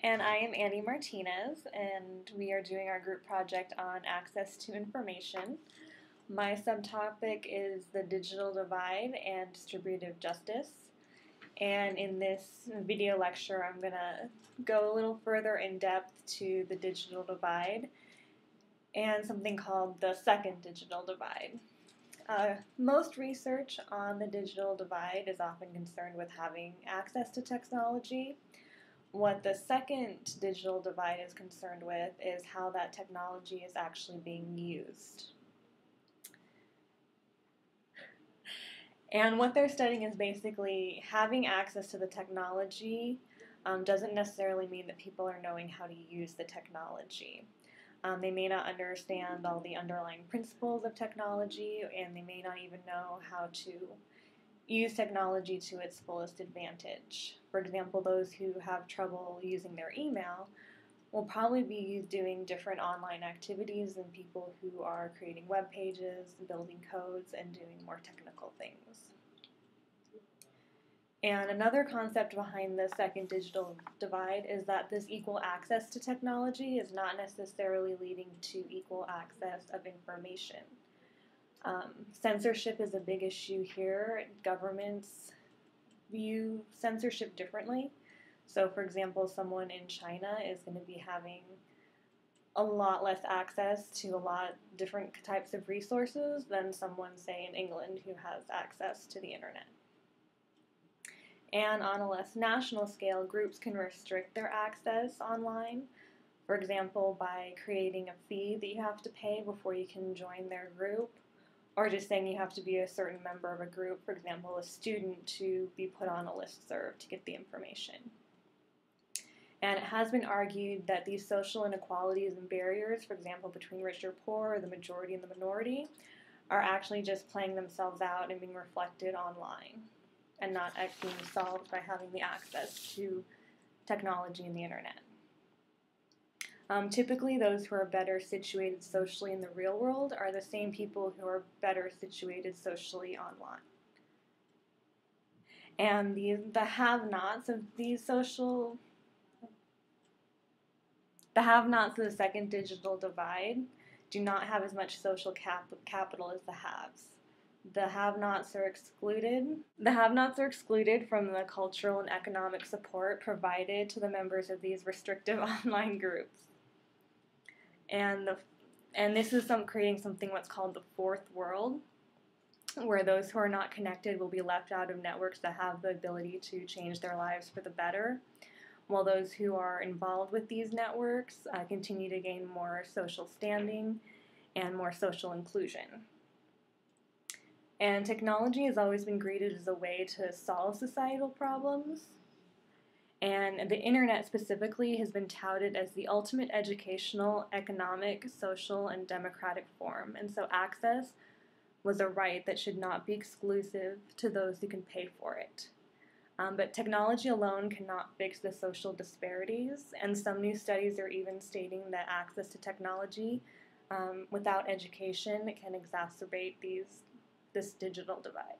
And I am Annie Martinez, and we are doing our group project on access to information. My subtopic is the digital divide and distributive justice. And in this video lecture, I'm going to go a little further in depth to the digital divide and something called the second digital divide. Most research on the digital divide is often concerned with having access to technology. What the second digital divide is concerned with is how that technology is actually being used. And what they're studying is basically having access to the technology doesn't necessarily mean that people are knowing how to use the technology. They may not understand all the underlying principles of technology, and they may not even know how to use technology to its fullest advantage. For example, those who have trouble using their email will probably be doing different online activities than people who are creating web pages, building codes, and doing more technical things. And another concept behind the second digital divide is that this equal access to technology is not necessarily leading to equal access of information. Censorship is a big issue here. Governments view censorship differently. So, for example, someone in China is going to be having a lot less access to a lot different types of resources than someone, say, in England who has access to the internet. And on a less national scale, groups can restrict their access online. For example, by creating a fee that you have to pay before you can join their group, or just saying you have to be a certain member of a group, for example, a student, to be put on a listserv to get the information. And it has been argued that these social inequalities and barriers, for example, between rich or poor, or the majority and the minority, are actually just playing themselves out and being reflected online, and not being solved by having the access to technology and the internet. Typically, those who are better situated socially in the real world are the same people who are better situated socially online. And the have-nots of the second digital divide do not have as much social capital as the haves. The have-nots are excluded. The have-nots are excluded from the cultural and economic support provided to the members of these restrictive online groups. And this is creating something what's called the fourth world, where those who are not connected will be left out of networks that have the ability to change their lives for the better, while those who are involved with these networks continue to gain more social standing and more social inclusion. And technology has always been greeted as a way to solve societal problems. And the internet specifically has been touted as the ultimate educational, economic, social, and democratic form. And so access was a right that should not be exclusive to those who can pay for it. But technology alone cannot fix the social disparities, and some new studies are even stating that access to technology without education can exacerbate this digital divide.